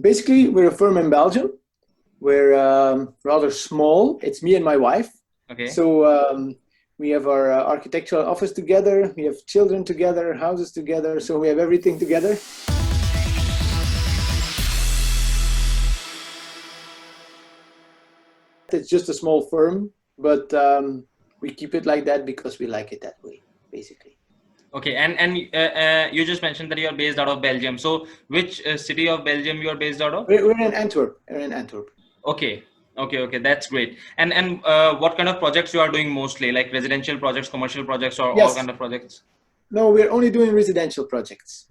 Basically, we're a firm in Belgium. We're rather small. It's me and my wife. Okay. So we have our architectural office together. We have children together, houses together. So we have everything together. It's just a small firm, but we keep it like that because we like it that way, basically. Okay. You just mentioned that you are based out of Belgium. So which city of Belgium you are based out of? We're in Antwerp. We're in Antwerp. Okay. Okay. That's great. And what kind of projects you are doing mostly, like residential projects, commercial projects, or all Yes. kind of projects? No, we're only doing residential projects.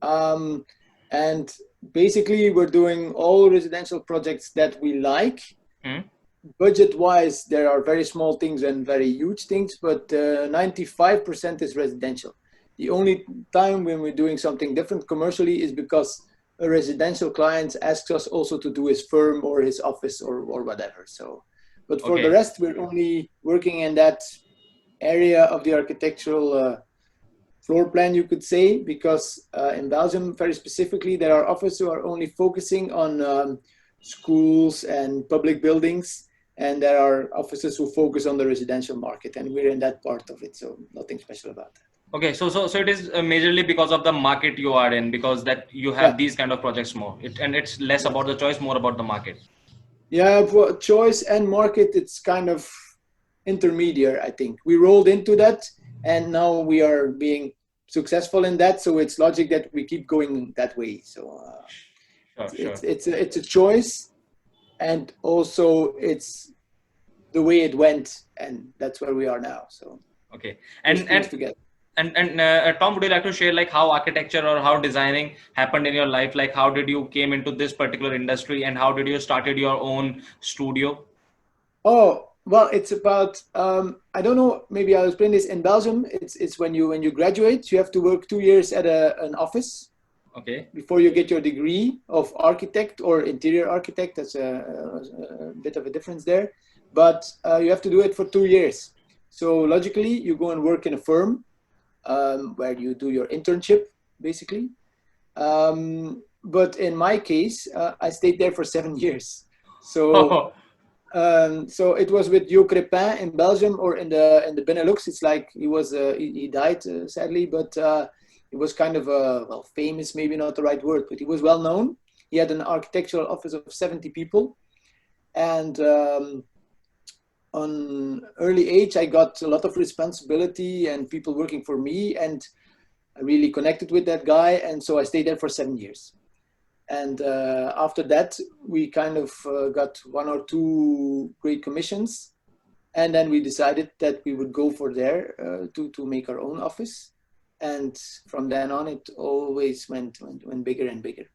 Um, and basically, we're doing all residential projects that we like. Hmm? Budget-wise, there are very small things and very huge things, but 95% is residential. The only time when we're doing something different commercially is because a residential client asks us also to do his firm or his office or whatever. So, but for the Okay. rest, we're only working in that area of the architectural floor plan, you could say, because in Belgium, very specifically, there are offices who are only focusing on schools and public buildings, and there are offices who focus on the residential market, and we're in that part of it, so nothing special about that. Okay. So it is majorly because of the market you are in, because that you Yeah, have these kind of projects more. And it's less about yes. the choice, more about the market. Yeah, for choice and market, it's kind of intermediate, I think. We rolled into that, and now we are being successful in that, so it's logic that we keep going that way. So Sure. Sure. it's a choice, and also it's the way it went, and that's where we are now. So Okay. those And things and together. Tom, would you like to share like how architecture or how designing happened in your life? Like how did you came into this particular industry and how did you started your own studio? Oh, well, it's about I don't know. Maybe I'll explain this. In Belgium, it's when you graduate, you have to work 2 years at an office Okay. before you get your degree of architect or interior architect. That's a bit of a difference there, but you have to do it for 2 years. So logically, you go and work in a firm where you do your internship, basically. But in my case, I stayed there for 7 years. So Oh, so it was with Jo Crepin in Belgium or in the Benelux. It's like he died sadly, but he was kind of well, famous, maybe not the right word, but he was well known. He had an architectural office of 70 people, and on early age, I got a lot of responsibility and people working for me, and I really connected with that guy, and so I stayed there for 7 years. And after that, we kind of got one or two great commissions, and then we decided that we would go for there to make our own office. And from then on, it always went bigger and bigger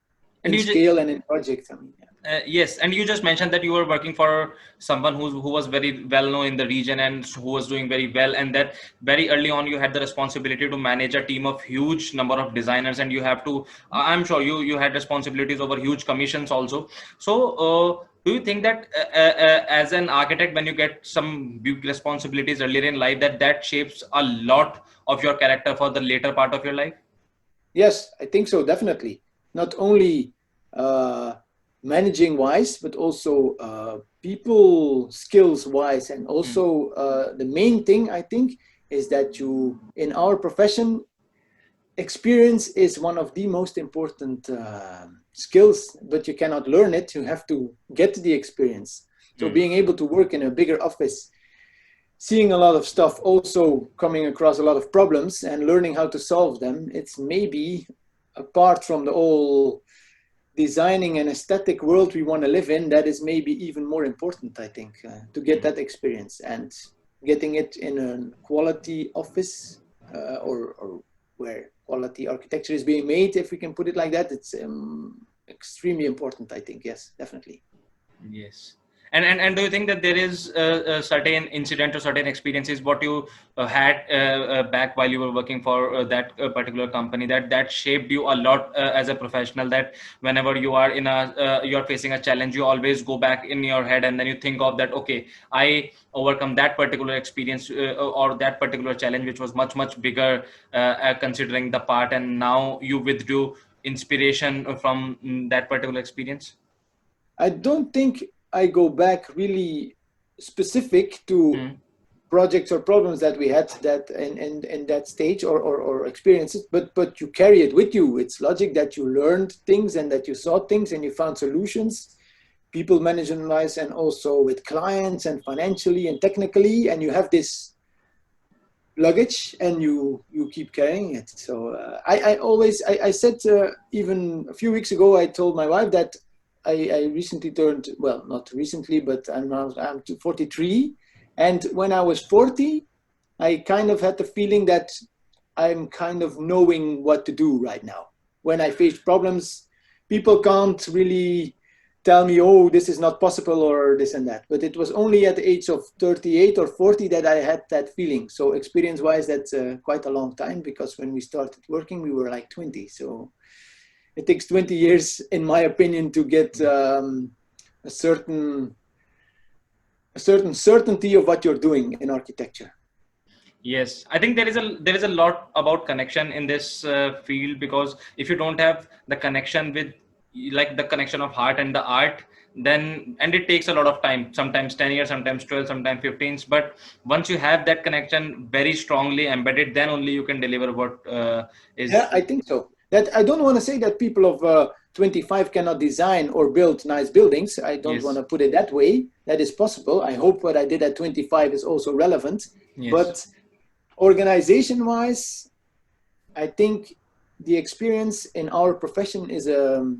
and in you just scale and in projects. I mean, yeah. yes, and you just mentioned that you were working for someone who was very well known in the region and who was doing very well, and that very early on you had the responsibility to manage a team of huge number of designers, and you have to. I'm sure you had responsibilities over huge commissions also. So, do you think that as an architect, when you get some big responsibilities earlier in life, that shapes a lot of your character for the later part of your life? Yes, I think so, definitely. Not only uh, managing wise, but also people skills wise. And Hmm. also, the main thing I think is that in our profession, experience is one of the most important skills, but you cannot learn it. You have to get the experience. So, Hmm. being able to work in a bigger office, seeing a lot of stuff, also coming across a lot of problems and learning how to solve them, it's maybe apart from the whole designing an aesthetic world we want to live in, that is maybe even more important, I think, to get that experience, and getting it in a quality office or where quality architecture is being made, if we can put it like that. It's extremely important, I think. Yes, definitely. Yes. And do you think that there is a certain incident or certain experiences what you had back while you were working for that particular company that shaped you a lot as a professional, that whenever you are in a you're facing a challenge, you always go back in your head and then you think of that, okay, I overcome that particular experience or that particular challenge which was much bigger considering the part, and now you withdrew inspiration from that particular experience? I don't think I go back really specific to projects or problems that we had that in that stage or experiences, but you carry it with you. It's logic that you learned things and that you saw things and you found solutions, people management wise, and also with clients and financially and technically, and you have this luggage and you keep carrying it. So I said even a few weeks ago, I told my wife that I recently turned, well, not recently, but I'm 43. And when I was 40, I kind of had the feeling that I'm kind of knowing what to do right now. When I face problems, people can't really tell me, oh, this is not possible or this and that. But it was only at the age of 38 or 40 that I had that feeling. So experience-wise, that's quite a long time, because when we started working, we were like 20. So it takes 20 years, in my opinion, to get a certain certainty of what you're doing in architecture. Yes, I think there is a lot about connection in this field, because if you don't have the connection with, like, the connection of heart and the art, then, and it takes a lot of time, sometimes 10 years, sometimes 12, sometimes 15, but once you have that connection very strongly embedded, then only you can deliver what is. Yeah, I think so. That I don't want to say that people of 25 cannot design or build nice buildings. I don't Yes. want to put it that way. That is possible. I hope what I did at 25 is also relevant. Yes. But organization-wise, I think the experience in our profession is a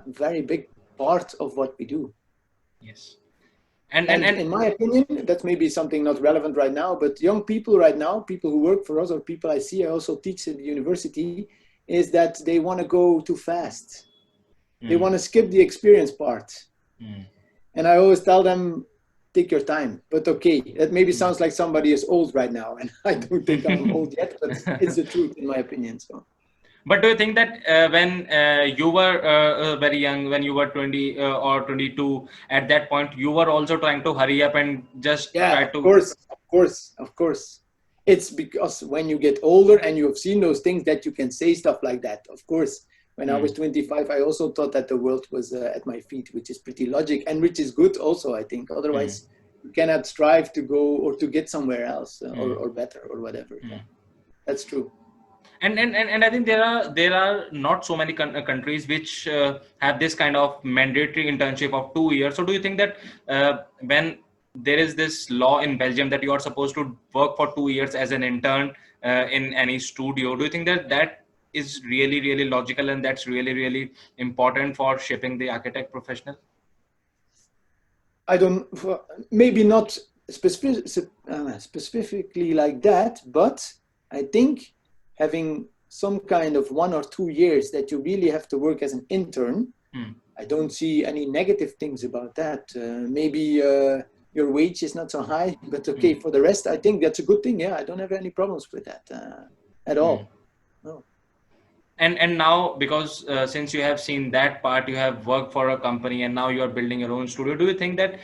very big part of what we do. Yes. And in my opinion, that's maybe something not relevant right now, but young people right now, people who work for us or people I see, I also teach at the university, is that they want to go too fast. They want to skip the experience part. And I always tell them, take your time. But okay, that maybe sounds like somebody is old right now, and I don't think I'm old yet, but it's the truth in my opinion. So. But do you think that when you were very young, when you were 20 or 22, at that point, you were also trying to hurry up and just try to... Of course. It's because when you get older and you have seen those things that you can say stuff like that. Of course, when I was 25, I also thought that the world was at my feet, which is pretty logic and which is good also, I think. Otherwise, you cannot strive to go or to get somewhere else or better or whatever. Yeah. That's true. And I think there are not so many countries which have this kind of mandatory internship of 2 years. So do you think that when there is this law in Belgium that you are supposed to work for 2 years as an intern in any studio, do you think that that is really, really logical and that's really, really important for shaping the architect professional? I don't, maybe not specifically like that, but I think having some kind of 1 or 2 years that you really have to work as an intern, I don't see any negative things about that. Maybe your wage is not so high, but okay, for the rest, I think that's a good thing. Yeah, I don't have any problems with that at all. No. And now, because since you have seen that part, you have worked for a company and now you are building your own studio, do you think that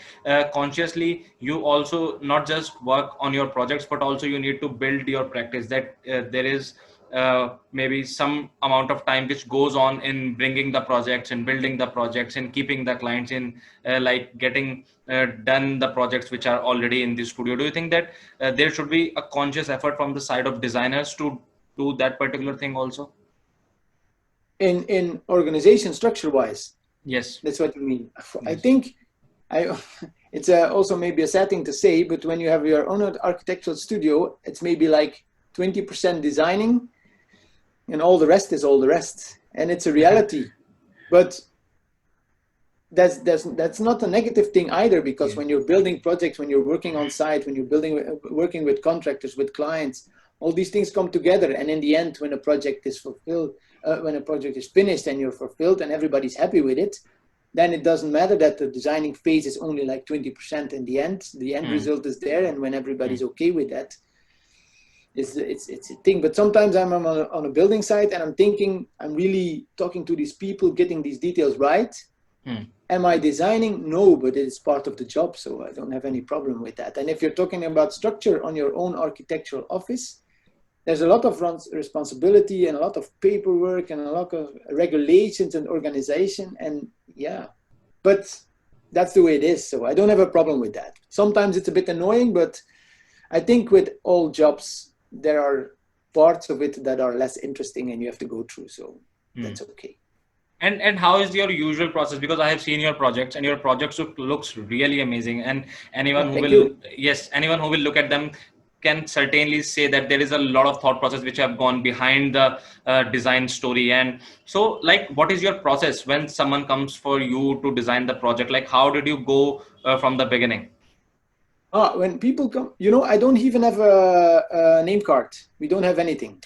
consciously you also not just work on your projects, but also you need to build your practice, that there is maybe some amount of time which goes on in bringing the projects and building the projects and keeping the clients in, like getting done the projects which are already in the studio? Do you think that there should be a conscious effort from the side of designers to do that particular thing also? In organization structure wise? Yes. That's what you mean. Yes. I think it's also maybe a sad thing to say, but when you have your own architectural studio, it's maybe like 20% designing and all the rest is all the rest. And it's a reality. But that's not a negative thing either, because when you're building projects, when you're working on site, when you're working with contractors, with clients, all these things come together. And in the end, when a project is fulfilled, when a project is finished and you're fulfilled and everybody's happy with it, then it doesn't matter that the designing phase is only like 20% in the end. The end result is there, and when everybody's okay with that, it's a thing. But sometimes I'm on a building site and I'm thinking, I'm really talking to these people, getting these details right. Am I designing? No, but it's part of the job, so I don't have any problem with that. And if you're talking about structure on your own architectural office, there's a lot of responsibility and a lot of paperwork and a lot of regulations and organization. And yeah, but that's the way it is. So I don't have a problem with that. Sometimes it's a bit annoying, but I think with all jobs, there are parts of it that are less interesting and you have to go through. So that's okay. And how is your usual process? Because I have seen your projects, and your projects looks really amazing. And anyone who will, anyone who will look at them can certainly say that there is a lot of thought process which have gone behind the design story. And so, like, what is your process when someone comes for you to design the project? Like, how did you go from the beginning? When people come, you know, I don't even have a name card. We don't have anything.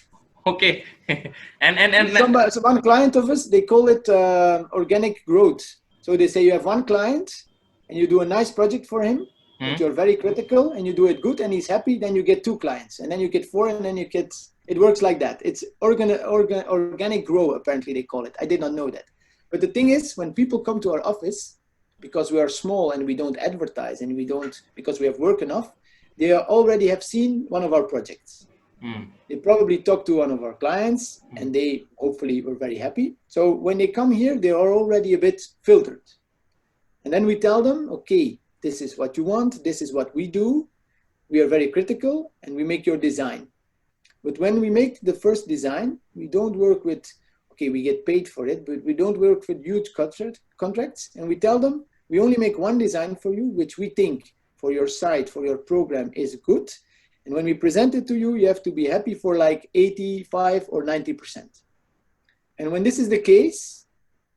Okay. and so one client of us, they call it organic growth. So they say you have one client and you do a nice project for him, but you're very critical and you do it good and he's happy, then you get 2 clients and then you get 4 and then you get, it works like that. It's organic grow, apparently they call it. I did not know that. But the thing is, when people come to our office, because we are small and we don't advertise and we don't, because we have work enough, they already have seen one of our projects. They probably talked to one of our clients and they hopefully were very happy. So when they come here, they are already a bit filtered. And then we tell them, okay, this is what you want. This is what we do. We are very critical and we make your design. But when we make the first design, we don't work with, okay, we get paid for it, but we don't work with huge contracts. And we tell them, we only make one design for you, which we think for your site, for your program is good. And when we present it to you, you have to be happy for like 85 or 90%. And when this is the case,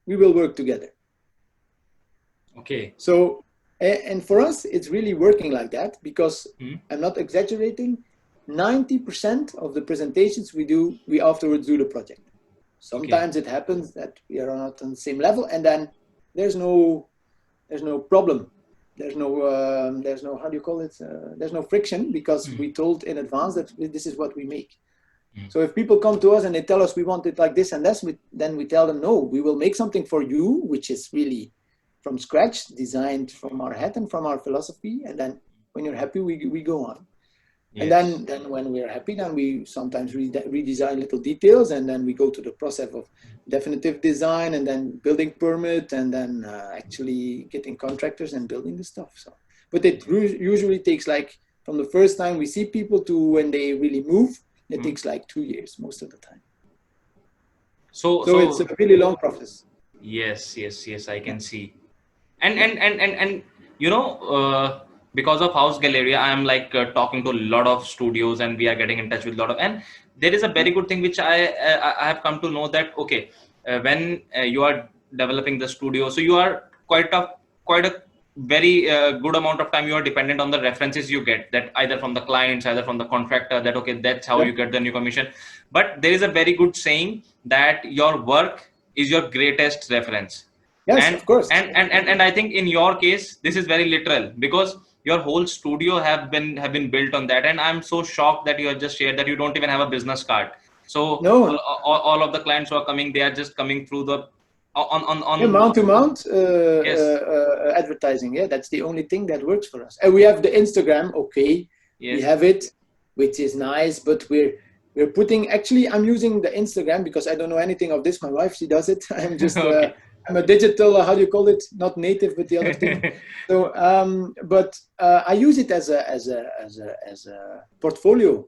we will work together. Okay. So, and for us, it's really working like that because I'm not exaggerating. 90% of the presentations we do, we afterwards do the project. Sometimes it happens that we are not on the same level and then there's no problem. There's no, how do you call it? There's no friction because we told in advance that this is what we make. So if people come to us and they tell us we want it like this and this, then we tell them, no, we will make something for you, which is really from scratch, designed from our head and from our philosophy. And then when you're happy, we go on. Yes. And then when we're happy, then we sometimes redesign little details, and then we go to the process of definitive design, and then building permit, and then actually getting contractors and building the stuff. So, but it usually takes like from the first time we see people to when they really move, it takes like 2 years most of the time. So it's a really long process. Yes, I can see. And you know, because of House Galleria, I am like talking to a lot of studios and we are getting in touch with a lot of, and there is a very good thing which I have come to know that, okay, when you are developing the studio, so you are quite a very good amount of time you are dependent on the references you get, that either from the clients, either from the contractor, that, okay, that's how you get the new commission. But there is a very good saying that your work is your greatest reference. Yes, of course. And I think in your case, this is very literal because your whole studio have been built on that. And I'm so shocked that you have just shared that you don't even have a business card. So no. all of the clients who are coming, they are just coming through the mount to mount advertising. Yeah, that's the only thing that works for us. And we have the Instagram. Okay, we have it, which is nice, but we're putting, actually I'm using the Instagram because I don't know anything of this. My wife, she does it. I'm just okay. I'm a digital, how do you call it? Not native, but the other thing. So, but I use it as a portfolio.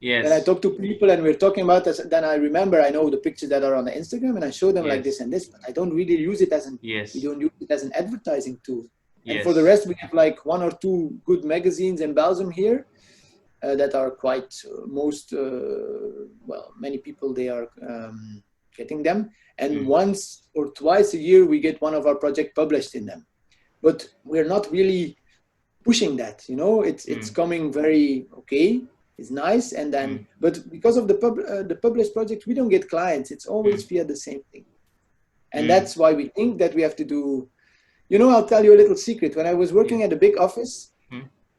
Yes. When I talk to people and we're talking about this, then I remember, I know the pictures that are on the Instagram and I show them like this and this, but I don't really use it as we don't use it as an advertising tool. And for the rest, we have like 1 or 2 good magazines in Belgium here that are quite many people, they are getting them. And once or twice a year, we get one of our projects published in them. But we're not really pushing that, you know, it's coming very, okay, it's nice. And then, but because of the published project, we don't get clients. It's always via the same thing. And that's why we think that we have to do, you know, I'll tell you a little secret. When I was working at a big office,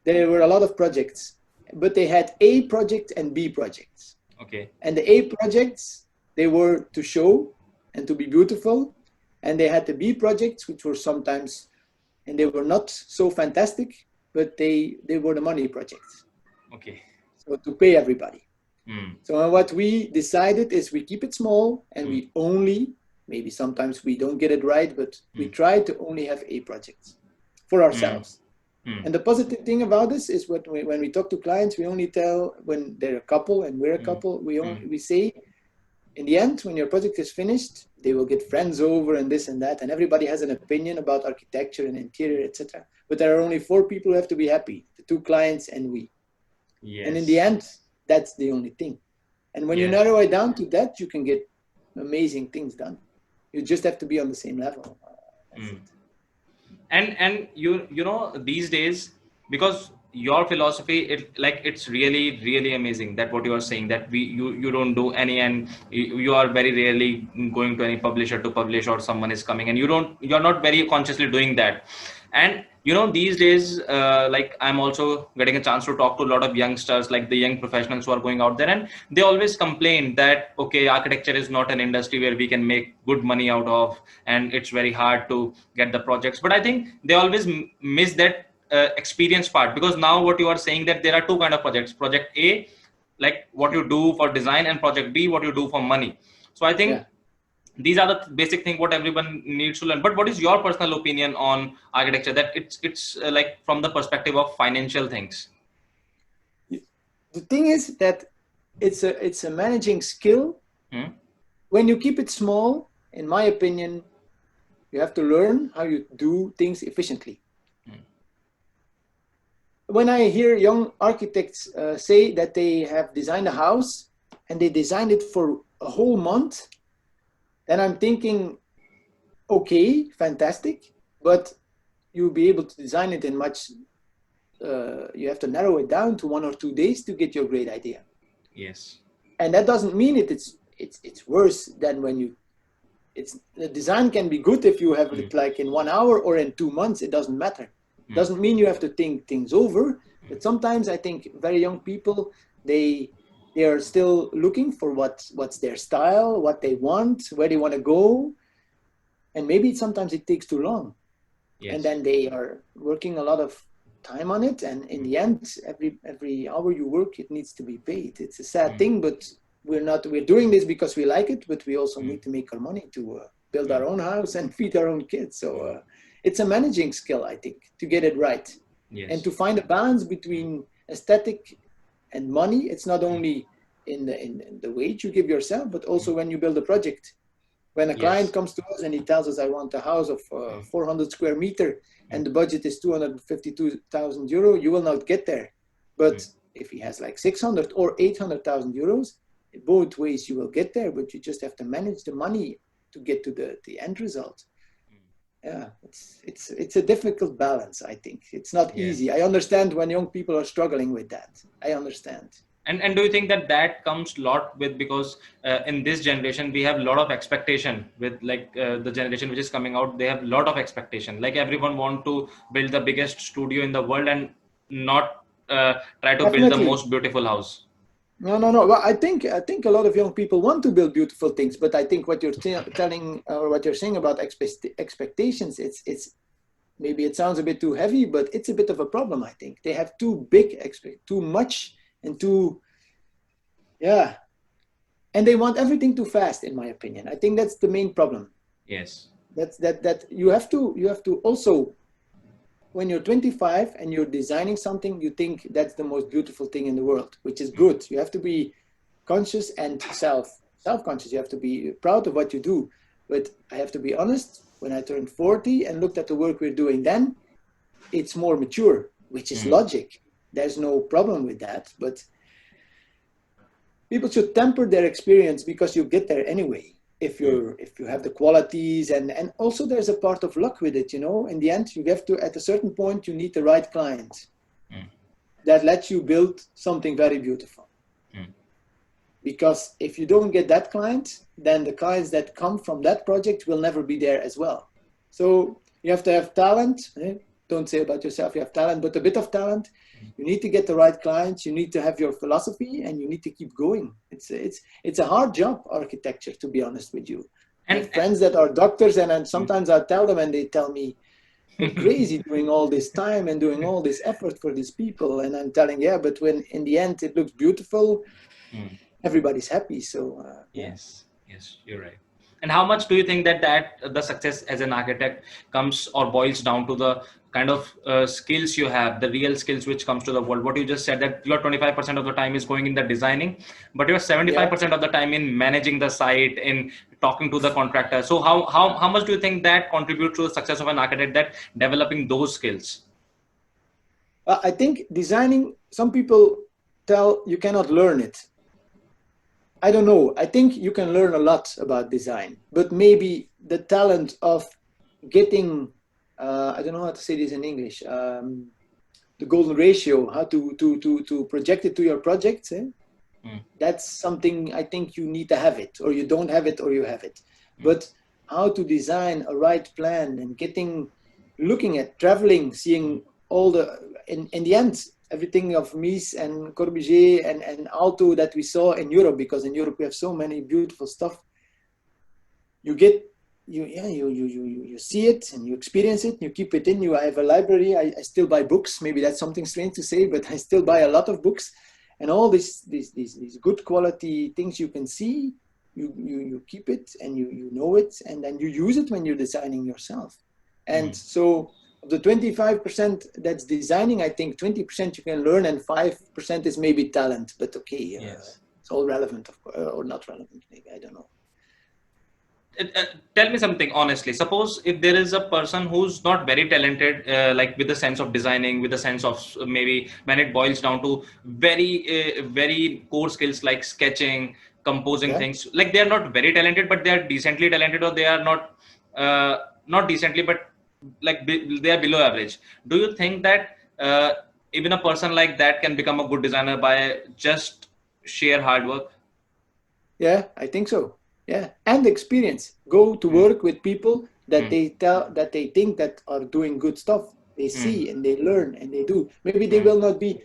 there were a lot of projects, but they had A project and B projects. Okay. And the A projects, they were to show and to be beautiful. And they had the B projects, which were sometimes, and they were not so fantastic, but they were the money projects. Okay. So to pay everybody. Mm. So what we decided is we keep it small and Mm. we only, maybe sometimes we don't get it right, but we Mm. try to only have A projects for Mm. ourselves. Mm. And the positive thing about this is when we talk to clients, we only tell when they're a couple and we're a Mm. couple, Mm. we say in the end, when your project is finished, they will get friends over and this and that, and everybody has an opinion about architecture and interior, etc. But there are only 4 people who have to be happy: the 2 clients and we. And in the Yes. end, that's the only thing. And when you Yes. narrow it down to that, you can get amazing things done. You just have to be on the same level. That's Mm. it. And you know these days, because your philosophy, it's really amazing that what you are saying, that you don't do any, and you are very rarely going to any publisher to publish, or someone is coming and you're not very consciously doing that. And these days, like I'm also getting a chance to talk to a lot of youngsters, like the young professionals who are going out there, and they always complain that, okay, architecture is not an industry where we can make good money out of, and it's very hard to get the projects. But I think they always miss that experience part, because now what you are saying, that there are two kind of projects: project A, like what you do for design, and project B, what you do for money. So I think Yeah. these are the basic thing what everyone needs to learn. But what is your personal opinion on architecture, that it's like from the perspective of financial things? The thing is that it's a managing skill. Hmm? When you keep it small, in my opinion, you have to learn how you do things efficiently. Hmm. When I hear young architects say that they have designed a house and they designed it for a whole month, then I'm thinking, okay, fantastic, but you'll be able to design it in much. You have to narrow it down to 1 or 2 days to get your great idea, Yes. and that doesn't mean it's worse than when you. It's the design can be good if you have Hmm. it like in 1 hour or in 2 months. It doesn't matter. Hmm. Doesn't mean you have to think things over. But sometimes I think very young people they they are still looking for what's their style, what they want, where they want to go, and maybe sometimes it takes too long, and Yes. then they are working a lot of time on it, and in the end, every hour you work, it needs to be paid. It's a sad Hmm. thing, but we're doing this because we like it, but we also Hmm. need to make our money to build Hmm. our own house and feed our own kids. So it's a managing skill, I think, to get it right and Yes. to find a balance between aesthetic and money. It's not only in the wage you give yourself, but Hmm. also when you build a project. When a client Yes. comes to us and he tells us, I want a house of 400 square meter Hmm. and the budget is 252,000 euro, you will not get there. Hmm. But if he has like 600 or 800,000 euros, both ways you will get there, but you just have to manage the money to get to the end result. Yeah, it's a difficult balance, I think. It's not Yes. easy. I understand when young people are struggling with that. I understand. And do you think that comes a lot with, because in this generation we have a lot of expectation with, like, the generation which is coming out, they have a lot of expectation, like everyone want to build the biggest studio in the world and not try to build the Definitely. most beautiful house. No, no, no. Well, I think a lot of young people want to build beautiful things, but I think what you're telling or what you're saying about expectations, it's maybe it sounds a bit too heavy, but it's a bit of a problem. I think they have too big too much, and too, yeah, and they want everything too fast. In my opinion, I think that's the main problem. Yes. That you have to also, when you're 25 and you're designing something, you think that's the most beautiful thing in the world, which is Mm. good. You have to be conscious and self-conscious. You have to be proud of what you do. But I have to be honest, when I turned 40 and looked at the work we're doing then, it's more mature, which is Mm. logic. There's no problem with that. But people should temper their experience because you get there anyway. Mm. If you have the qualities, and also there's a part of luck with it. In the end, you have to, at a certain point, you need the right client Mm. that lets you build something very beautiful. Mm. Because if you don't get that client, then the clients that come from that project will never be there as well. So you have to have talent. Don't say about yourself you have talent, but a bit of talent. You need to get the right clients. You need to have your philosophy, and you need to keep going. It's a hard job, architecture, to be honest with you. I and, have friends that are doctors, and and sometimes I tell them, and they tell me, you're crazy doing all this time and doing all this effort for these people. And I'm telling, yeah, but when in the end it looks beautiful, Mm. everybody's happy. So yeah. Yes, yes, you're right. And how much do you think that the success as an architect comes or boils down to the kind of skills you have, the real skills which comes to the world? What you just said, that your 25% of the time is going in the designing, but your Yeah. 75% of the time in managing the site, in talking to the contractor. So how much do you think that contributes to the success of an architect, that developing those skills? I think designing, some people tell you cannot learn it. I don't know. I think you can learn a lot about design, but maybe the talent of getting, I don't know how to say this in English, the golden ratio, how to project it to your projects. That's something I think you need to have it, or you don't have it, or you have it. But how to design a right plan and looking at traveling, seeing all in the end, everything of Mies and Corbusier and Alto that we saw in Europe, because in Europe we have so many beautiful stuff. You see it and you experience it, you keep it in you. I have a library. I still buy books. Maybe that's something strange to say, but I still buy a lot of books, and all these good quality things you can see, you keep it and you know it, and then you use it when you're designing yourself. And so of the 25% that's designing, I think 20% you can learn, and 5% is maybe talent. But okay, Yes. it's all relevant, or not relevant, maybe, I don't know. Tell me something honestly. Suppose if there is a person who's not very talented, like with the sense of designing, with the sense of maybe when it boils down to very core skills like sketching, composing things, like they are not very talented, but they are decently talented, or they are not decently, but like they are below average. Do you think that even a person like that can become a good designer by just sheer hard work? Yeah, I think so. Yeah, and experience. Go to work with people that they think that are doing good stuff. They see and they learn and they do. Maybe they will not be.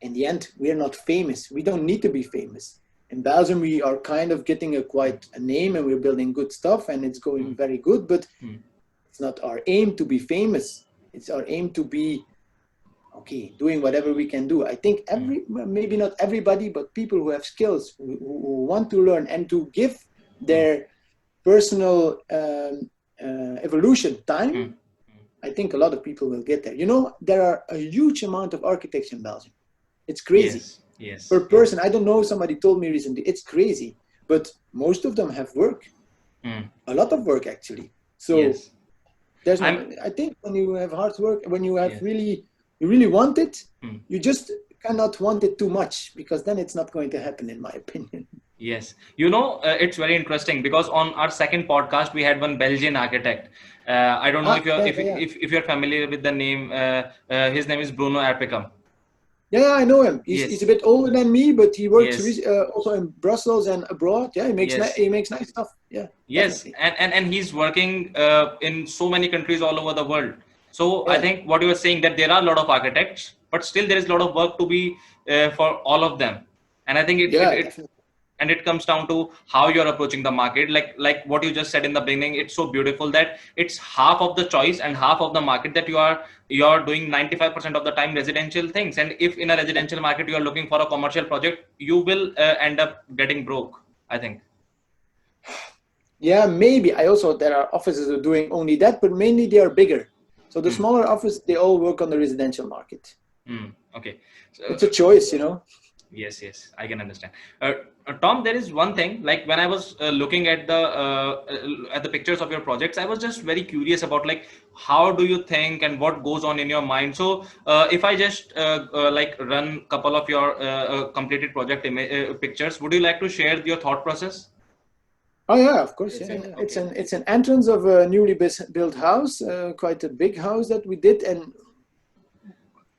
In the end, we are not famous. We don't need to be famous. In Belgium, we are kind of getting quite a name, and we're building good stuff, and it's going very good. But it's not our aim to be famous. It's our aim to be doing whatever we can do. I think maybe not everybody, but people who have skills, who want to learn and to give their personal evolution time, I think a lot of people will get there. You know, there are a huge amount of architects in Belgium. It's crazy. Yes. Per person, I don't know, somebody told me recently, it's crazy. But most of them have work. A lot of work, actually. So there's I think when you have hard work, when you have you really want it, you just cannot want it too much, because then it's not going to happen, in my opinion. Yes. You know, it's very interesting because on our second podcast, we had one Belgian architect. I don't know if you're familiar with the name. His name is Bruno Erpicum. Yeah, I know him. He's a bit older than me, but he works also in Brussels and abroad. Yeah, he makes nice stuff. Yeah. Yes, and he's working in so many countries all over the world. So I think what you are saying, that there are a lot of architects, but still there is a lot of work to be for all of them. And I think it comes down to how you're approaching the market. Like what you just said in the beginning, it's so beautiful that it's half of the choice and half of the market, that you're doing 95% of the time residential things. And if in a residential market you are looking for a commercial project, you will end up getting broke, I think. Yeah, maybe. There are offices that are doing only that, but mainly they are bigger. So the smaller office, they all work on the residential market. Okay. So, it's a choice, you know. Yes, I can understand. Tom, there is one thing, like when I was looking at the pictures of your projects, I was just very curious about like how do you think and what goes on in your mind. So if I just like run couple of your completed project pictures, would you like to share your thought process? Oh yeah, of course. Yeah. It's an entrance of a newly built house, quite a big house that we did. And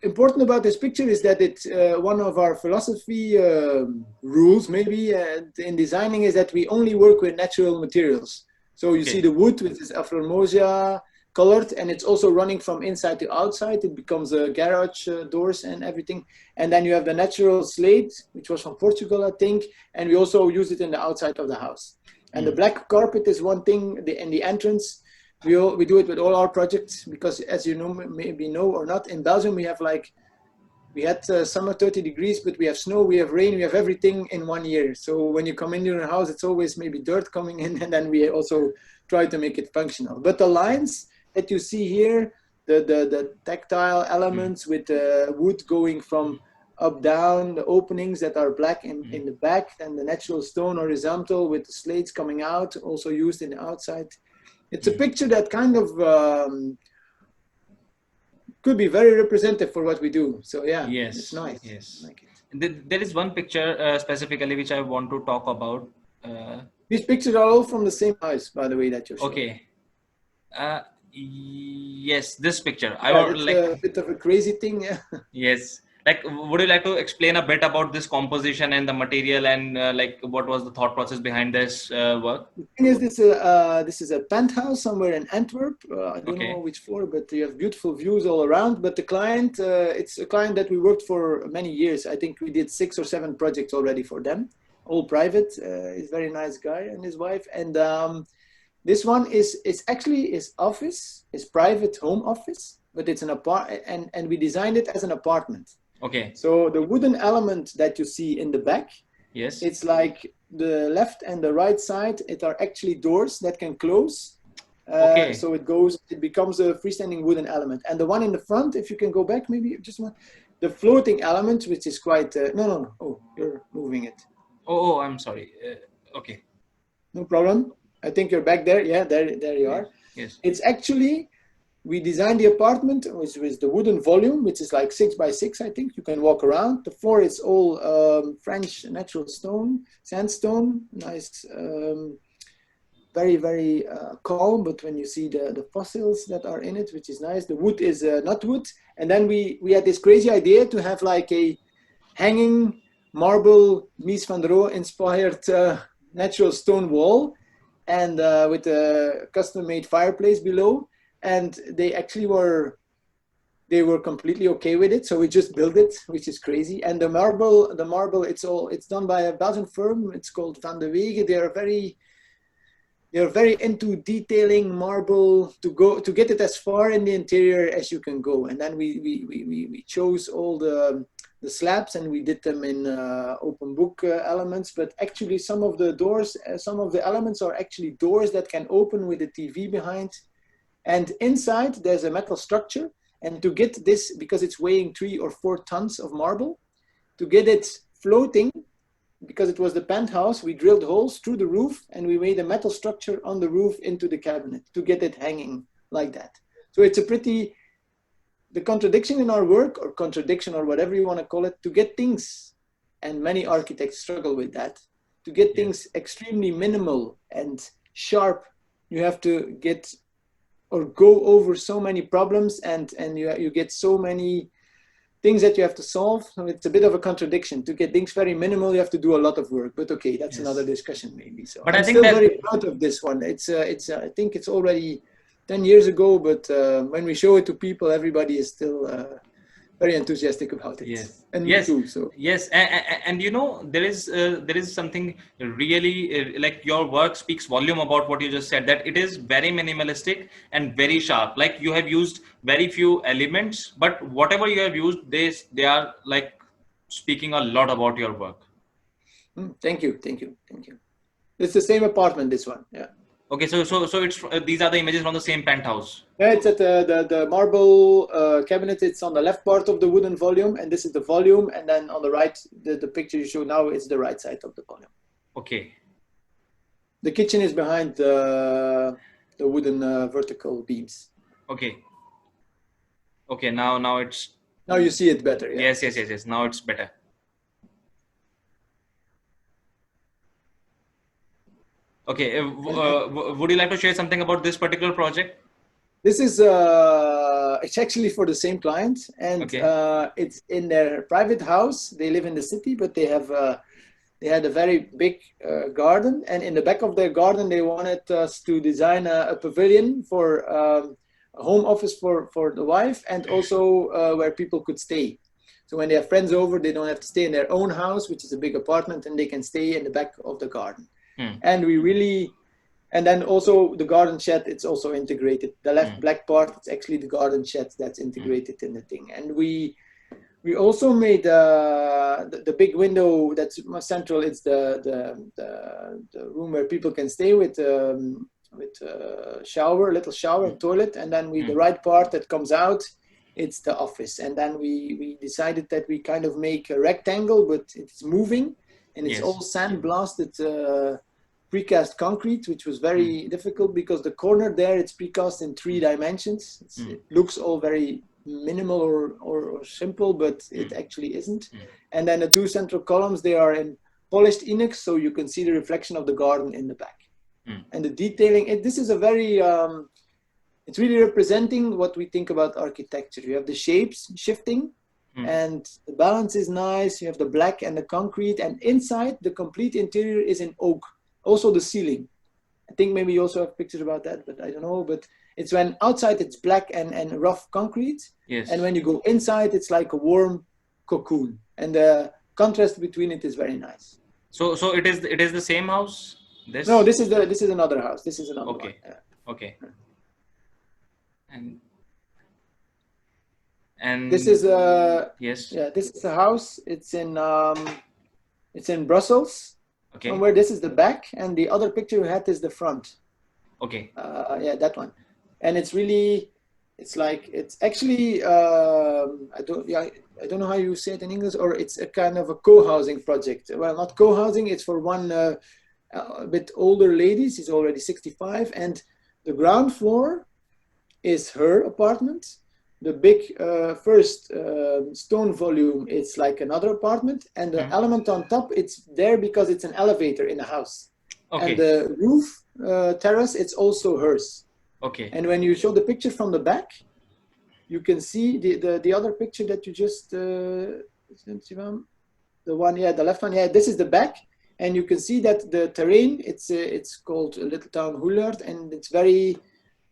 important about this picture is that it's one of our philosophy rules, maybe in designing, is that we only work with natural materials. So you see the wood, which is Afromosia colored, and it's also running from inside to outside. It becomes garage doors and everything. And then you have the natural slate, which was from Portugal, I think. And we also use it in the outside of the house. And the black carpet is one thing in the entrance. We do it with all our projects, because as you know, maybe know or not, in Belgium we have like We had summer 30 degrees, but we have snow, we have rain, we have everything in 1 year. So when you come into your house, it's always maybe dirt coming in, and then we also try to make it functional. But the lines that you see here, the tactile elements with the wood going from up, down, the openings that are black in the back, and the natural stone horizontal with the slates coming out, also used in the outside. It's a picture that kind of could be very representative for what we do. So yeah, Yes, it's nice. yes. I like it. There is one picture specifically which I want to talk about. These pictures are all from the same house, by the way, that you're showing. Okay. Yes, this picture. Yeah, I would it's like. a bit of a crazy thing. Yeah. Yes. Like, would you like to explain a bit about this composition and the material, and like what was the thought process behind this work? The thing is, this is a penthouse somewhere in Antwerp. I don't know which floor, but you have beautiful views all around. But the client, it's a client that we worked for many years. I think we did 6 or 7 projects already for them, all private. He's a very nice guy and his wife. And this one is actually his office, his private home office, but it's an apartment, and we designed it as an apartment. Okay. So the wooden element that you see in the back, yes, it's like the left and the right side, it are actually doors that can close. Okay. So it becomes a freestanding wooden element. And the one in the front, if you can go back, maybe just one, the floating element, which is quite, no. Oh, you're moving it. Oh, I'm sorry. Okay. No problem. I think you're back there. Yeah, there you are. Yes. It's actually, we designed the apartment with the wooden volume, which is like 6 by 6, I think. You can walk around. The floor is all French natural stone, sandstone, nice, very, very calm. But when you see the fossils that are in it, which is nice, the wood is not wood. And then we had this crazy idea to have like a hanging marble Mies van der Rohe inspired natural stone wall, and with a custom-made fireplace below. And they actually were completely okay with it. So we just built it, which is crazy. And the marble, it's done by a Belgian firm. It's called Van de Wege. They're very into detailing marble to get it as far in the interior as you can go. And then we chose all the slabs, and we did them in open book elements. But actually some of the doors, some of the elements are actually doors that can open with a TV behind. And inside there's a metal structure, and to get this, because it's weighing 3 or 4 tons of marble, to get it floating, because it was the penthouse, we drilled holes through the roof, and we made a metal structure on the roof into the cabinet to get it hanging like that. So it's the contradiction in our work, or contradiction, or whatever you want to call it, to get things, and many architects struggle with that, to get things extremely minimal and sharp. You have to get or go over so many problems, and you get so many things that you have to solve. So it's a bit of a contradiction. To get things very minimal, you have to do a lot of work. But okay, that's another discussion maybe. So but I'm I think still very proud of this one. I think it's already 10 years ago, but when we show it to people, everybody is still very enthusiastic about it. Yes. And me too. So yes, and you know, there is something really like your work speaks volume about what you just said, that it is very minimalistic and very sharp. Like, you have used very few elements, but whatever you have used, they are like speaking a lot about your work. Thank you. It's the same apartment, this one. Yeah. Okay, so it's these are the images from the same penthouse. Yeah, it's at the marble cabinet. It's on the left part of the wooden volume, and this is the volume. And then on the right, the picture you show now is the right side of the volume. Okay. The kitchen is behind the wooden vertical beams. Okay. Okay. Now it's. Now you see it better. Yeah. Yes. Now it's better. Okay, would you like to share something about this particular project? This is it's actually for the same client, and it's in their private house. They live in the city, but they had a very big garden, and in the back of their garden, they wanted us to design a pavilion for a home office for the wife, and also where people could stay. So when they have friends over, they don't have to stay in their own house, which is a big apartment, and they can stay in the back of the garden. And and then also the garden shed, it's also integrated. The left black part, it's actually the garden shed that's integrated in the thing. And we We also made the big window that's central. It's the room where people can stay with shower, little shower and toilet, and then the right part that comes out, it's the office. And then we decided that we kind of make a rectangle, but it's moving, and it's all sandblasted precast concrete, which was very difficult because the corner there, it's precast in 3 dimensions. It looks all very minimal or simple, but it actually isn't. And then the 2 central columns, they are in polished inox, so you can see the reflection of the garden in the back. And the detailing, this is a very, it's really representing what we think about architecture. You have the shapes shifting, and the balance is nice. You have the black and the concrete, and inside the complete interior is in oak. Also the ceiling. I think maybe you also have pictures about that, but I don't know. But it's when outside it's black and rough concrete, and when you go inside, it's like a warm cocoon, and the contrast between it is very nice. So it is the same house. No, this is another house. This is another one. Yeah. Okay. And this is yes. Yeah, this is a house. It's in Brussels. Okay. Somewhere. This is the back, and the other picture you had is the front. Okay. Yeah, that one. And it's really, it's actually I don't know how you say it in English, or it's a kind of a co-housing project. Well, not co-housing. It's for one a bit older lady. She's already 65, and the ground floor is her apartment. The big first stone volume, it's like another apartment, and the element on top, it's there because it's an elevator in the house. Okay. And the roof terrace, it's also hers. Okay. And when you show the picture from the back, you can see the other picture that you just the one, yeah, the left one, yeah. This is the back, and you can see that the terrain, it's called a little town Hullard, and it's very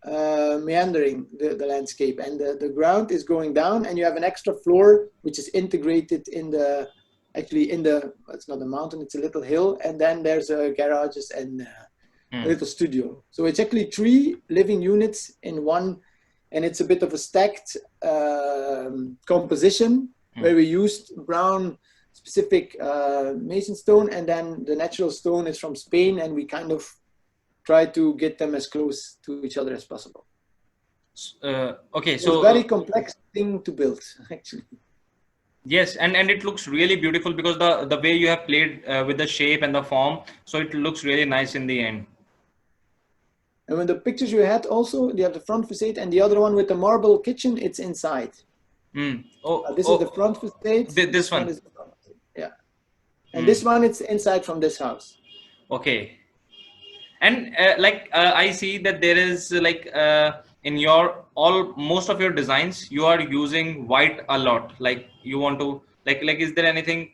meandering, the landscape, and the ground is going down, and you have an extra floor which is integrated in the it's not a mountain, it's a little hill, and then there's garages and a little studio. So it's actually 3 living units in one, and it's a bit of a stacked composition where we used brown specific mason stone, and then the natural stone is from Spain, and we kind of try to get them as close to each other as possible. Okay, so it's a very complex thing to build, actually. Yes, and it looks really beautiful because the way you have played with the shape and the form, so it looks really nice in the end. And when the pictures you had also, you have the front facade, and the other one with the marble kitchen, it's inside. This is the front facade. This one. Is the front facade. Yeah. And this one, it's inside from this house. Okay. And I see that there is in most of your designs, you are using white a lot. Like you want to is there anything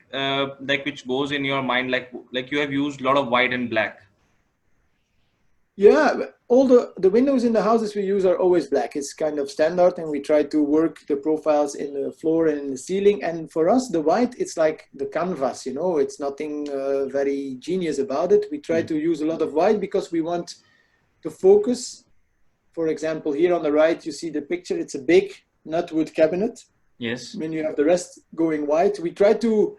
which goes in your mind, like you have used a lot of white and black? Yeah, all the windows in the houses we use are always black. It's kind of standard, and we try to work the profiles in the floor and in the ceiling. And for us, the white, it's like the canvas, it's nothing very genius about it. We try to use a lot of white because we want to focus. For example, here on the right, you see the picture. It's a big nutwood cabinet. Yes. When you have the rest going white, we try to,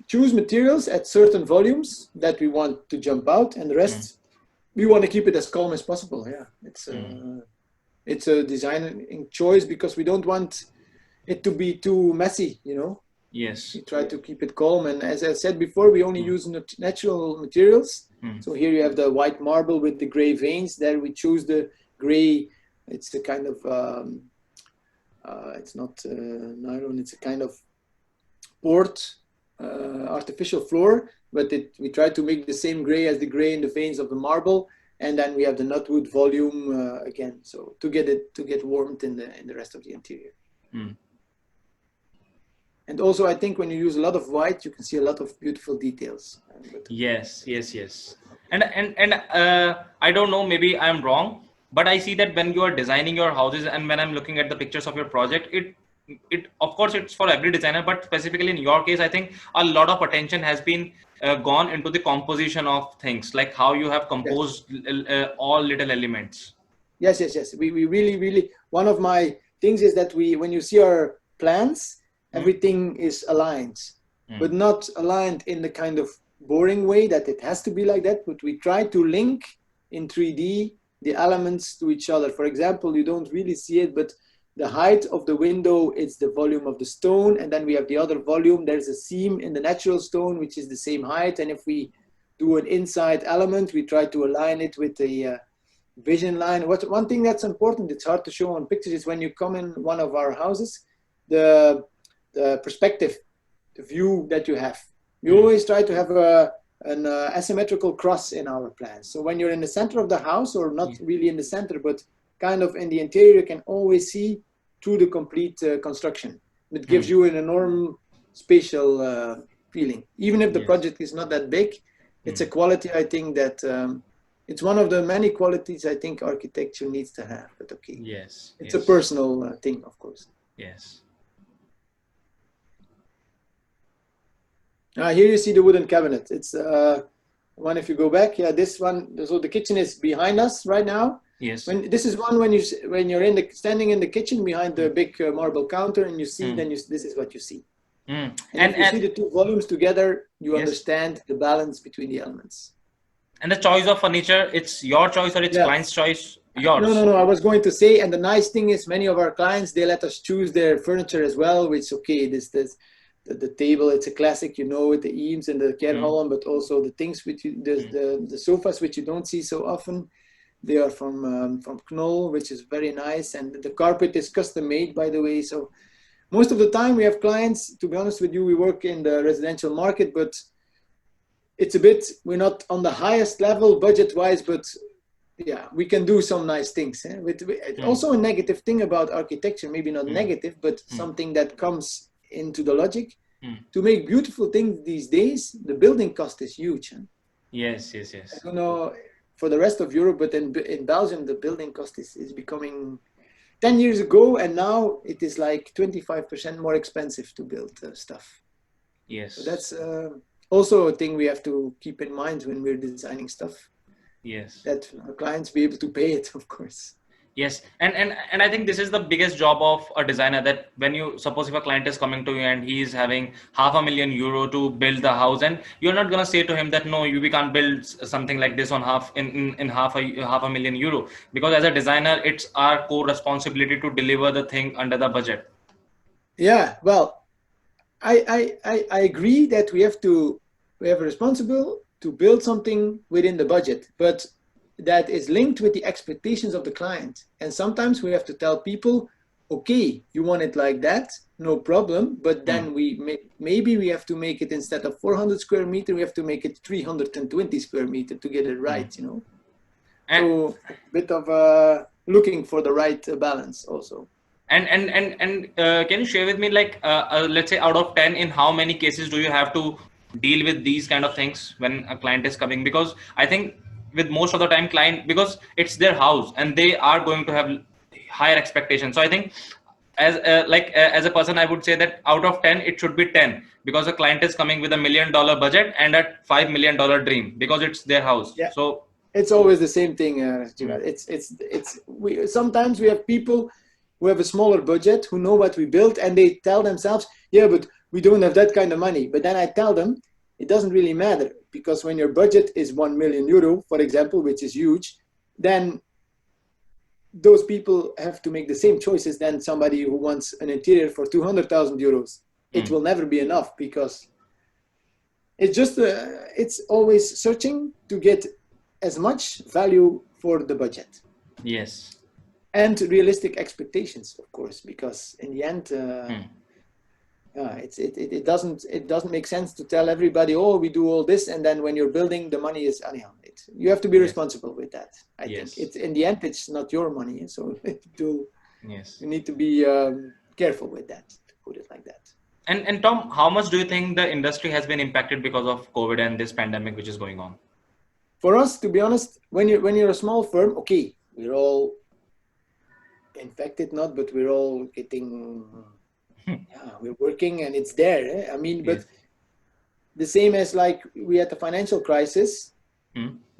choose materials at certain volumes that we want to jump out, and the rest we want to keep it as calm as possible. Yeah, it's a designing choice because we don't want it to be too messy. Yes. We try to keep it calm, and as I said before, we only use natural materials. So here you have the white marble with the gray veins. There we choose the gray. It's a kind of it's not nylon. It's a kind of port. Artificial floor, but we try to make the same gray as the gray in the veins of the marble, and then we have the nutwood volume again, so to get warmth in the rest of the interior. And also, I think when you use a lot of white, you can see a lot of beautiful details. Yes. And I don't know, maybe I'm wrong, but I see that when you are designing your houses, and when I'm looking at the pictures of your project, it of course it's for every designer, but specifically in your case, I think a lot of attention has been gone into the composition of things, like how you have composed all little elements. Yes. We really, one of my things is that when you see our plans, everything is aligned, but not aligned in the kind of boring way that it has to be like that. But we try to link in 3D the elements to each other. For example, you don't really see it, but the height of the window is the volume of the stone, and then we have the other volume. There's a seam in the natural stone which is the same height, and if we do an inside element, we try to align it with the vision line. One thing that's important, it's hard to show on pictures, is when you come in one of our houses, the perspective, the view that you have. We always try to have an asymmetrical cross in our plans. So when you're in the center of the house, or not really in the center, but kind of in the interior, you can always see through the complete construction. It gives you an enormous spatial feeling. Even if the project is not that big, it's a quality, I think, that it's one of the many qualities I think architecture needs to have. But okay, it's a personal thing, of course. Yes. Here you see the wooden cabinet. It's one, if you go back, this one. So the kitchen is behind us right now. Yes. This is one when you're standing in the kitchen behind the big marble counter, and you see, then this is what you see. And if you see the two volumes together, you understand the balance between the elements. And the choice of furniture, it's your choice or it's client's choice? Yours. No. I was going to say, and the nice thing is, many of our clients, they let us choose their furniture as well, which the table, it's a classic, with the eaves and the Kerholm, but also the things which the sofas which you don't see so often. They are from Knoll, which is very nice, and the carpet is custom made, by the way. So most of the time we have clients, to be honest with you, we work in the residential market, but it's we're not on the highest level budget-wise, but we can do some nice things. Also a negative thing about architecture, maybe not negative, but something that comes into the logic. To make beautiful things these days, the building cost is huge. Yes. I don't know for the rest of Europe, but in Belgium, the building cost is becoming 10 years ago, and now it is like 25% more expensive to build stuff. Yes. So that's also a thing we have to keep in mind when we're designing stuff. Yes. That our clients be able to pay it, of course. Yes. And I think this is the biggest job of a designer, that when you suppose if a client is coming to you and he is having €500,000 to build the house, and you're not going to say to him that, no, we can't build something like this on half €500,000, because as a designer, it's our core responsibility to deliver the thing under the budget. Yeah, well, I agree that we have a responsibility to build something within the budget, but that is linked with the expectations of the client. And sometimes we have to tell people, okay, you want it like that, no problem. But then maybe we have to make it, instead of 400 square meter, we have to make it 320 square meter to get it right, So a bit of looking for the right balance also. And can you share with me, like, let's say out of 10, in how many cases do you have to deal with these kind of things when a client is coming? Because I think with most of the time client, because it's their house and they are going to have higher expectations. So I think as a person, I would say that out of 10, it should be 10, because a client is coming with $1 million budget and a $5 million dream, because it's their house. Yeah. So it's always the same thing. Sometimes we have people who have a smaller budget, who know what we built, and they tell themselves, yeah, but we don't have that kind of money. But then I tell them, it doesn't really matter, because when your budget is €1 million, for example, which is huge, then those people have to make the same choices than somebody who wants an interior for €200,000. It will never be enough, because it's just it's always searching to get as much value for the budget. Yes. And realistic expectations, of course, because in the end, it doesn't make sense to tell everybody, oh, we do all this, and then when you're building, the money is anyhow. You have to be responsible with that. I think it's in the end, it's not your money, so you need to be careful with that, to put it like that. And Tom, how much do you think the industry has been impacted because of COVID and this pandemic which is going on? For us, to be honest, when you're a small firm, okay, we're all infected, not, but we're all getting, we're working and it's there. I mean, but the same as like we had the financial crisis,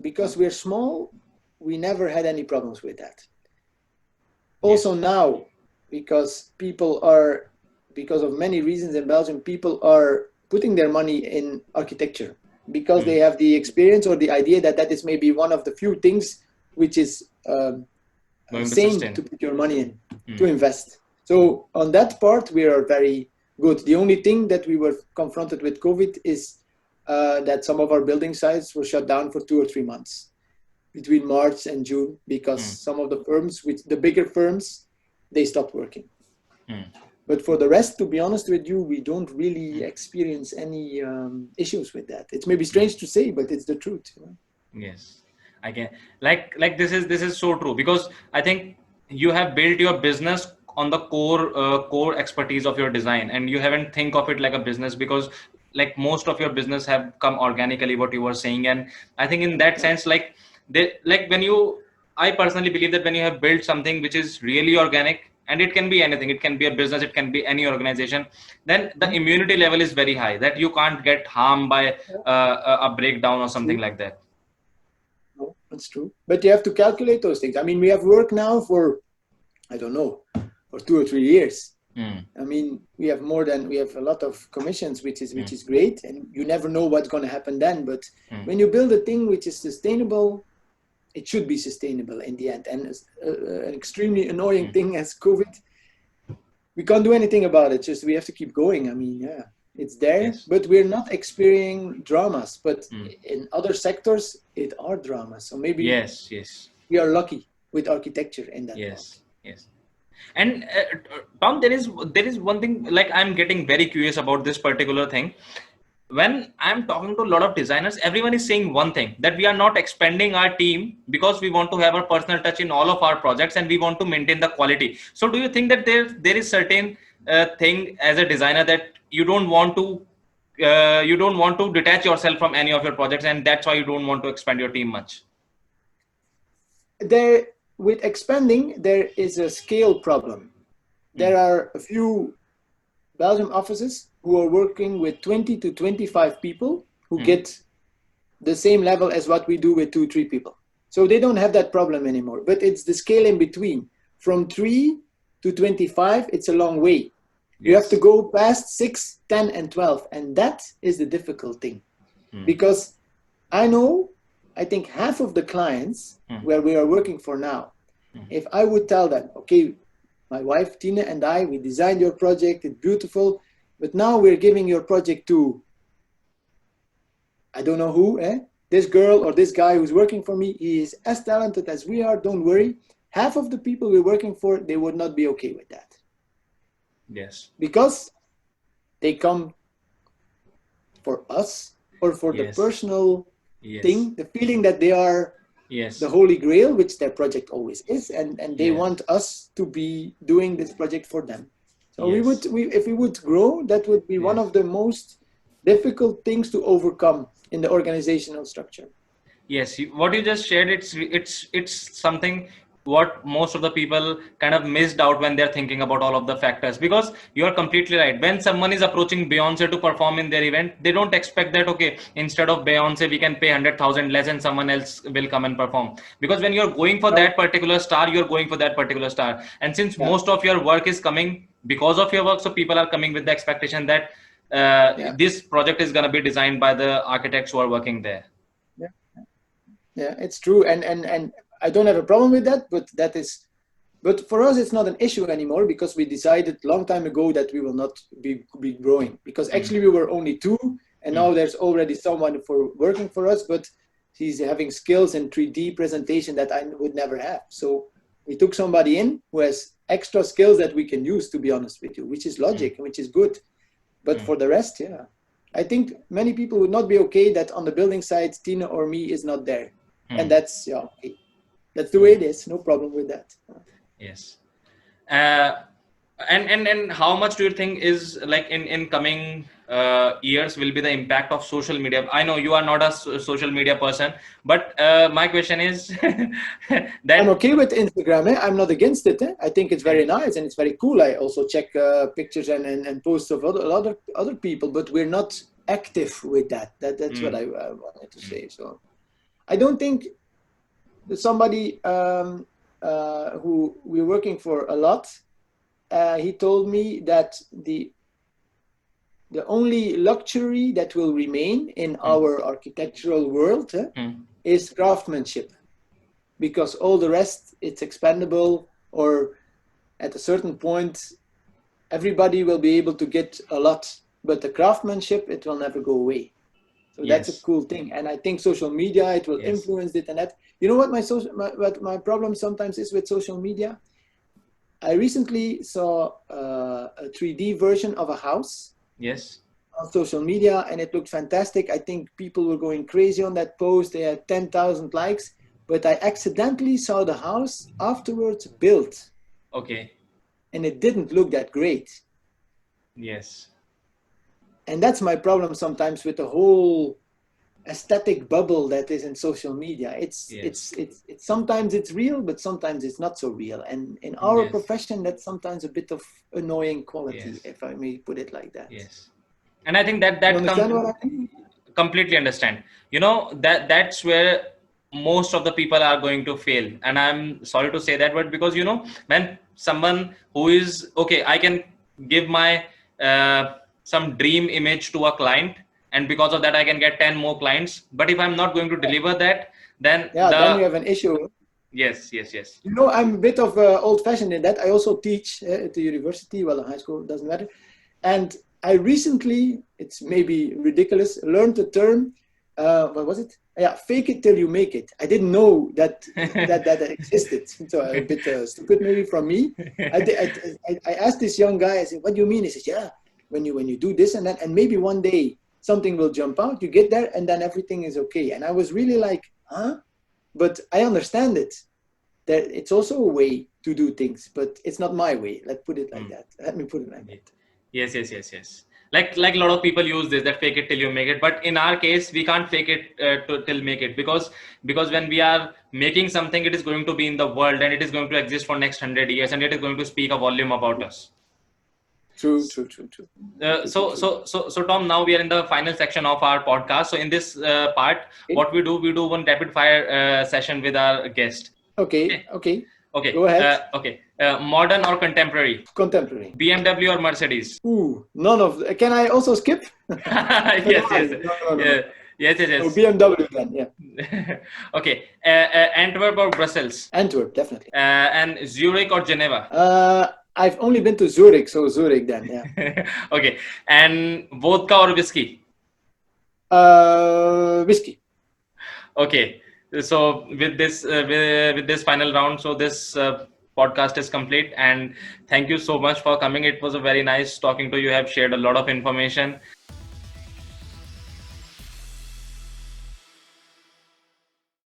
because we're small, we never had any problems with that. Also now, because because of many reasons in Belgium, people are putting their money in architecture because they have the experience or the idea that that is maybe one of the few things which is Going to sane sustain. to put your money in, to invest. So on that part, we are very good. The only thing that we were confronted with COVID is that some of our building sites were shut down for 2 or 3 months between March and June because some of the firms, which the bigger firms, they stopped working. But for the rest, to be honest with you, we don't really experience any issues with that. It's maybe strange to say, but it's the truth. You know? Yes, I can, like this is so true, because I think you have built your business on the core expertise of your design, and you haven't think of it like a business, because like most of your business have come organically, what you were saying. And I think in that sense, like when you, I personally believe that when you have built something which is really organic, and it can be anything, it can be a business, it can be any organization, then the immunity level is very high, that you can't get harmed by a breakdown or something like that. No, that's true. But you have to calculate those things. I mean, we have worked now for, I don't know, for 2 or 3 years. I mean, we have a lot of commissions, which is great, and you never know what's going to happen then. But when you build a thing which is sustainable, it should be sustainable in the end. And an extremely annoying thing as COVID, we can't do anything about it. Just we have to keep going. I mean, yeah, it's there, but we're not experiencing dramas. But in other sectors, it are dramas. So maybe we are lucky with architecture in that. Yes. And Tom, there is one thing, like I'm getting very curious about this particular thing. When I'm talking to a lot of designers, everyone is saying one thing, that we are not expanding our team because we want to have a personal touch in all of our projects and we want to maintain the quality. So do you think that there is certain thing as a designer that you don't want to detach yourself from any of your projects, and that's why you don't want to expand your team much? With expanding, there is a scale problem. There are a few Belgium offices who are working with 20 to 25 people who get the same level as what we do with 2-3 people. So they don't have that problem anymore. But it's the scale in between. From 3 to 25, it's a long way. You have to go past 6, 10, and 12. And that is the difficult thing. Because I think half of the clients where we are working for now, if I would tell them, okay, my wife Tina and I, we designed your project, it's beautiful, but now we're giving your project to, I don't know who, this girl or this guy who's working for me, he is as talented as we are, don't worry. Half of the people we're working for, they would not be okay with that. Yes. Because they come for us or for the personal thing, the feeling that they are the holy grail, which their project always is, and they want us to be doing this project for them. So if we would grow, that would be one of the most difficult things to overcome in the organizational structure. Yes, what you just shared, it's something what most of the people kind of missed out when they're thinking about all of the factors, because you are completely right. When someone is approaching Beyonce to perform in their event, they don't expect that, okay, instead of Beyonce, we can pay 100,000 less and someone else will come and perform. Because when you're going for that particular star, you're going for that particular star. And since most of your work is coming because of your work, so people are coming with the expectation that this project is going to be designed by the architects who are working there. Yeah, it's true. And I don't have a problem with that, but for us, it's not an issue anymore, because we decided a long time ago that we will not be growing, because actually we were only 2, and now there's already someone working for us, but he's having skills in 3D presentation that I would never have. So we took somebody in who has extra skills that we can use, to be honest with you, which is logic, which is good. But for the rest, I think many people would not be okay that on the building side, Tina or me is not there. And that's that's the way it is. No problem with that. Yes. And how much do you think is, like, in coming years will be the impact of social media? I know you are not a social media person, but my question is that I'm okay with Instagram. I'm not against it. I think it's very nice and it's very cool. I also check pictures and posts of other people, but we're not active with that. That's what I wanted to say. So I don't think that somebody who we're working for a lot, he told me that the only luxury that will remain in our architectural world is craftsmanship, because all the rest, it's expendable, or at a certain point, everybody will be able to get a lot, but the craftsmanship, it will never go away. So that's a cool thing. And I think social media, it will influence it and that. You know what what my problem sometimes is with social media? I recently saw a 3D version of a house. Yes. On social media, and it looked fantastic. I think people were going crazy on that post. They had 10,000 likes, but I accidentally saw the house afterwards built. Okay. And it didn't look that great. Yes. And that's my problem sometimes with the whole aesthetic bubble that is in social media. It's sometimes it's real, but sometimes it's not so real. And in our profession, that's sometimes a bit of annoying quality, if I may put it like that. Yes. And I think that you understand what I mean? Completely understand. You know, that's where most of the people are going to fail. And I'm sorry to say that, but because, you know, when someone who is, okay, I can give my some dream image to a client, and because of that, I can get 10 more clients. But if I'm not going to deliver that, then then you have an issue. Yes. You know, I'm a bit of old-fashioned in that. I also teach at the university, well, in high school, doesn't matter. And I recently, it's maybe ridiculous, learned the term, what was it? Yeah, fake it till you make it. I didn't know that that existed. So a bit stupid maybe from me. I asked this young guy, I said, what do you mean? He says, yeah, when you do this and that, and maybe one day something will jump out, you get there, and then everything is okay. And I was really like, huh? But I understand it. That it's also a way to do things, but it's not my way. Let's put it like that. Let me put it like that. Yes. Like a lot of people use this, that fake it till you make it. But in our case, we can't fake it till make it, because when we are making something, it is going to be in the world, and it is going to exist for next 100 years, and it is going to speak a volume about us. True. So Tom, now we are in the final section of our podcast. So in this part, what we do one rapid fire session with our guest. Okay. Go ahead. Modern or contemporary? Contemporary. BMW or Mercedes? None of. Can I also skip? Yes. No. Yes. So BMW then, yeah. Okay. Antwerp or Brussels? Antwerp, definitely. And Zurich or Geneva? I've only been to Zurich, so Zurich then, yeah. Okay. And vodka or whiskey? Whiskey. Okay. So with this final round, so this podcast is complete, and thank you so much for coming. It was a very nice talking to you. You have shared a lot of information.